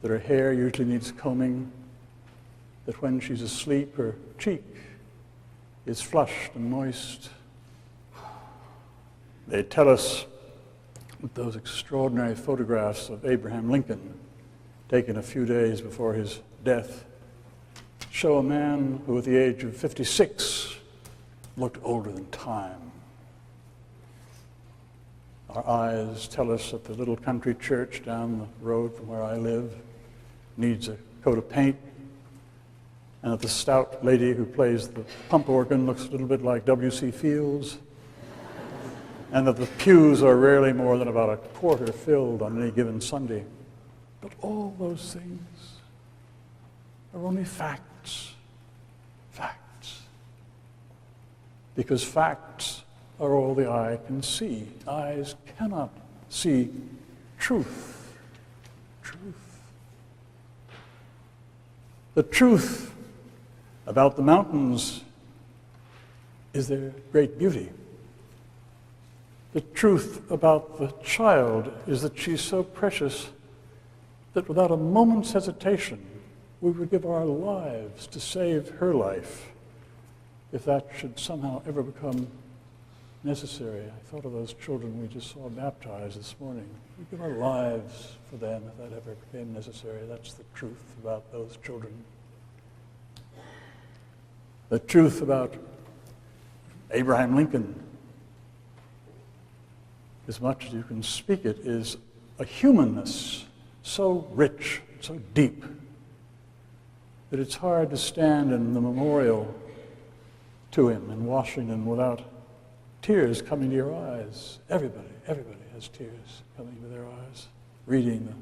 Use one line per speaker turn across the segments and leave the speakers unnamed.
that her hair usually needs combing, that when she's asleep her cheek is flushed and moist. They tell us that those extraordinary photographs of Abraham Lincoln, taken a few days before his death, show a man who at the age of 56 looked older than time. Our eyes tell us that the little country church down the road from where I live needs a coat of paint, and that the stout lady who plays the pump organ looks a little bit like W.C. Fields, and that the pews are rarely more than about a quarter filled on any given Sunday. But all those things are only facts. Facts. Because facts are all the eye can see. Eyes cannot see truth. Truth. The truth about the mountains is their great beauty. The truth about the child is that she's so precious that without a moment's hesitation, we would give our lives to save her life if that should somehow ever become necessary. I thought of those children we just saw baptized this morning. We give our lives for them if that ever became necessary. That's the truth about those children. The truth about Abraham Lincoln, as much as you can speak it, is a humanness so rich, so deep, that it's hard to stand in the memorial to him in Washington without tears coming to your eyes. Everybody has tears coming to their eyes, reading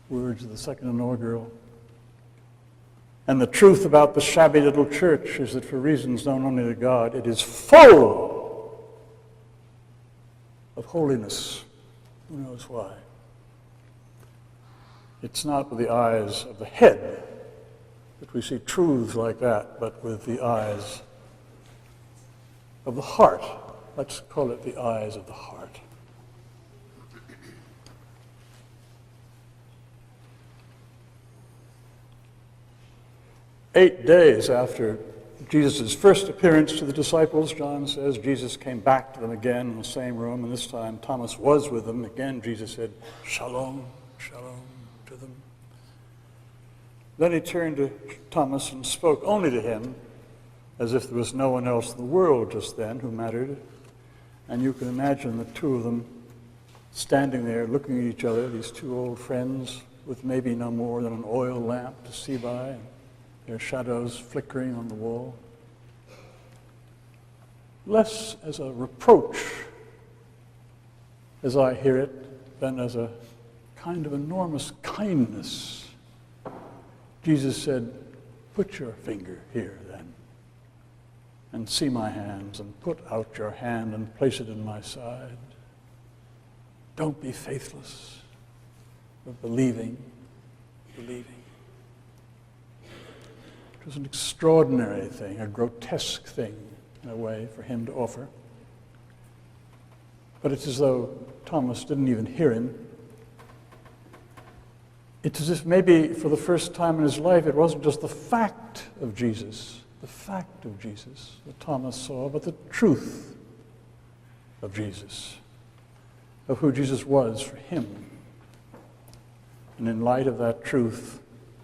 the words of the second inaugural. And the truth about the shabby little church is that for reasons known only to God, it is full of holiness. Who knows why? It's not with the eyes of the head that we see truths like that, but with the eyes of the heart. Let's call it the eyes of the heart. Eight days after Jesus' first appearance to the disciples, John says, Jesus came back to them again in the same room, and this time Thomas was with them. Again, Jesus said, "Shalom, shalom," to them. Then he turned to Thomas and spoke only to him, as if there was no one else in the world just then who mattered. And you can imagine the two of them standing there looking at each other, these two old friends with maybe no more than an oil lamp to see by, and their shadows flickering on the wall. Less as a reproach, as I hear it, than as a kind of enormous kindness. Jesus said, "Put your finger here then, and see my hands, and put out your hand and place it in my side. Don't be faithless, but believing. It was an extraordinary thing, a grotesque thing, in a way, for him to offer. But it's as though Thomas didn't even hear him. It's as if maybe for the first time in his life, it wasn't just the fact of Jesus that Thomas saw, but the truth of Jesus, of who Jesus was for him. And in light of that truth,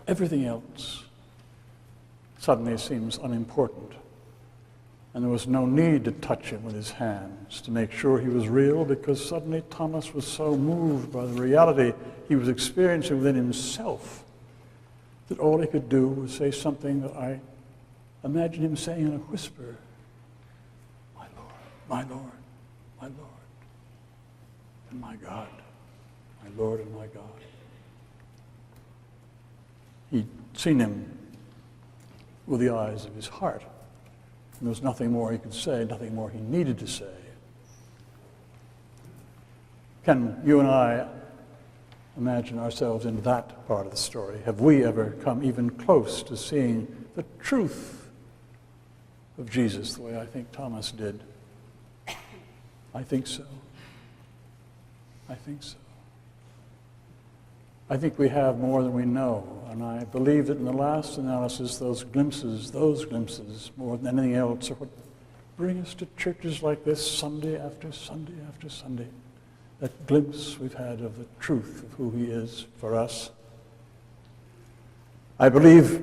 everything else suddenly seems unimportant. And there was no need to touch him with his hands to make sure he was real, because suddenly Thomas was so moved by the reality he was experiencing within himself that all he could do was say something that I imagine him saying in a whisper, "My Lord, my Lord, my Lord, and my God, my Lord and my God." He'd seen him with the eyes of his heart. And there was nothing more he could say, nothing more he needed to say. Can you and I imagine ourselves in that part of the story? Have we ever come even close to seeing the truth of Jesus the way I think Thomas did? I think so. I think so. I think we have more than we know. And I believe that in the last analysis, those glimpses, more than anything else, are what bring us to churches like this Sunday after Sunday after Sunday. That glimpse we've had of the truth of who he is for us. I believe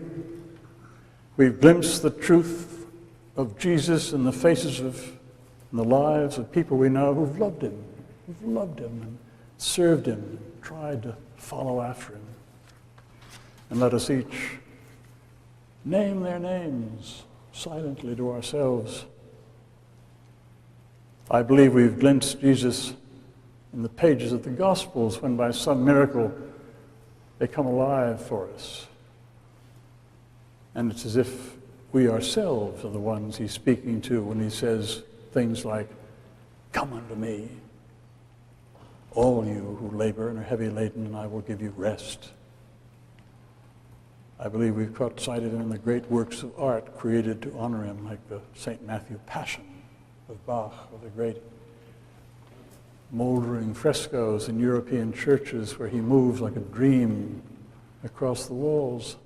we've glimpsed the truth of Jesus in the faces of, in the lives of people we know who've loved him and served him, and tried to follow after him. And let us each name their names silently to ourselves. I believe we've glimpsed Jesus in the pages of the Gospels when by some miracle they come alive for us. And it's as if we ourselves are the ones he's speaking to when he says things like, "Come unto me, all you who labor and are heavy laden, and I will give you rest." I believe we've caught sight of him in the great works of art created to honor him, like the St. Matthew Passion of Bach, or the great moldering frescoes in European churches where he moves like a dream across the walls.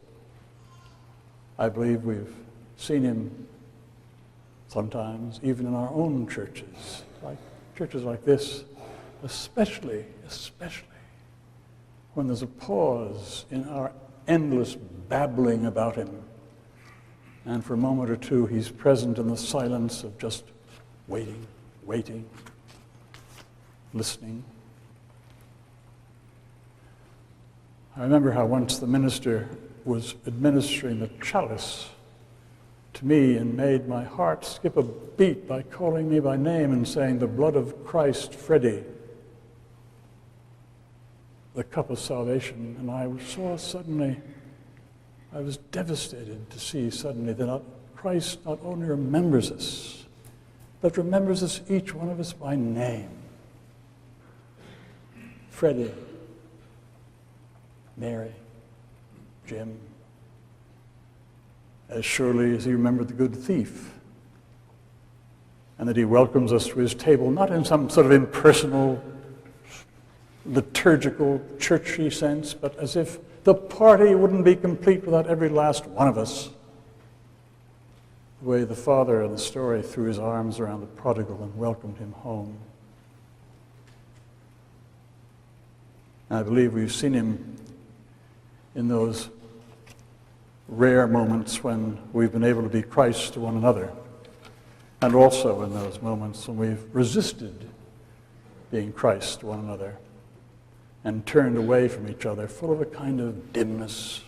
I believe we've seen him sometimes even in our own churches, like churches like this, especially when there's a pause in our endless babbling about him, and for a moment or two he's present in the silence of just waiting, listening. I remember how once the minister was administering the chalice to me and made my heart skip a beat by calling me by name and saying, "The blood of Christ, Freddie, the cup of salvation." And I was devastated to see suddenly that Christ not only remembers us, but remembers us, each one of us, by name. Freddie, Mary, Jim, as surely as he remembered the good thief, and that he welcomes us to his table, not in some sort of impersonal, liturgical, churchy sense, but as if the party wouldn't be complete without every last one of us. The way the father in the story threw his arms around the prodigal and welcomed him home. And I believe we've seen him in those rare moments when we've been able to be Christ to one another, and also in those moments when we've resisted being Christ to one another and turned away from each other, full of a kind of dimness,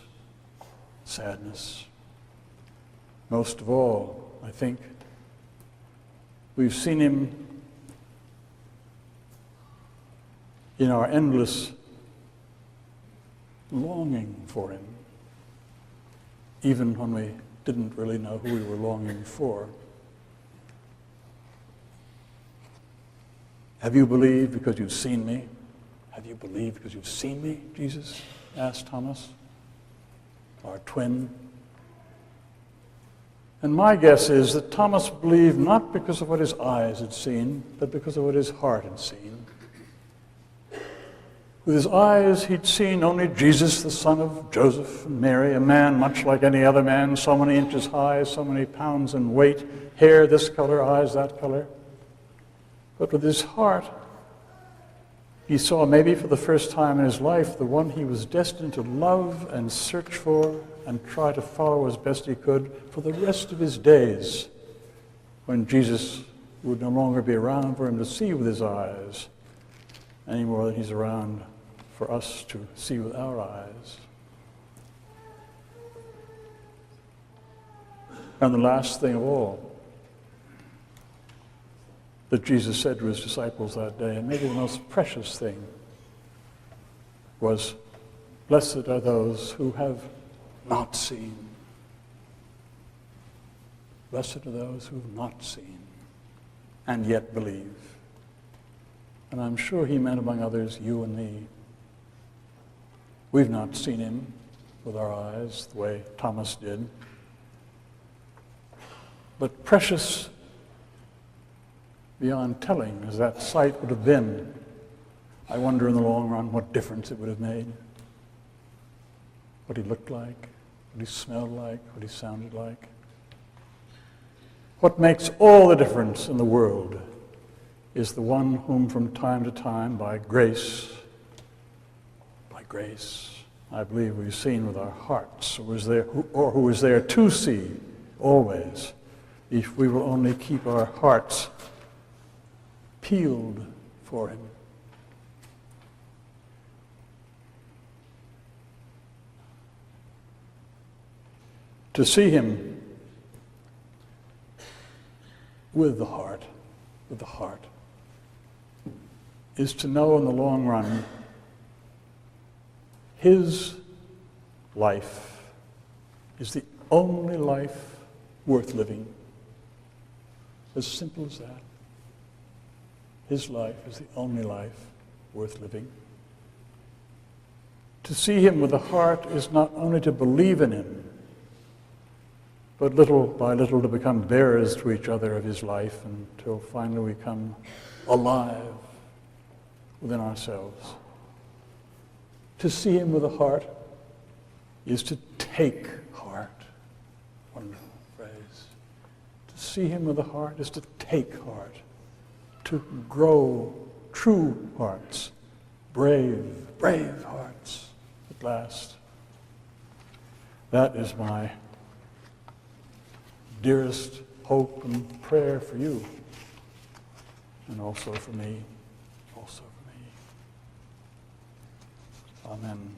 sadness. Most of all, I think, we've seen him in our endless longing for him, even when we didn't really know who we were longing for. "Have you believed because you've seen me? Have you believed because you've seen me?" Jesus asked Thomas, our twin. And my guess is that Thomas believed not because of what his eyes had seen, but because of what his heart had seen. With his eyes, he'd seen only Jesus, the son of Joseph and Mary, a man much like any other man, so many inches high, so many pounds in weight, hair this color, eyes that color. But with his heart, he saw, maybe for the first time in his life, the one he was destined to love and search for and try to follow as best he could for the rest of his days, when Jesus would no longer be around for him to see with his eyes, any more than he's around for us to see with our eyes. And the last thing of all that Jesus said to his disciples that day, and maybe the most precious thing, was, "Blessed are those who have not seen." Blessed are those who have not seen and yet believe. And I'm sure he meant, among others, you and me. We've not seen him with our eyes the way Thomas did. But precious beyond telling as that sight would have been, I wonder in the long run what difference it would have made. what he looked like, what he smelled like, what he sounded like. What makes all the difference in the world is the one whom from time to time, by grace, I believe we've seen with our hearts, who is there to see always, if we will only keep our hearts peeled for him. To see him with the heart, is to know in the long run his life is the only life worth living. As simple as that. His life is the only life worth living. To see him with the heart is not only to believe in him, but little by little to become bearers to each other of his life until finally we come alive within ourselves. To see him with the heart is to take heart. Wonderful phrase. To see him with the heart is to take heart, to grow true hearts, brave hearts at last. That is my dearest hope and prayer for you, and also for me. Amen.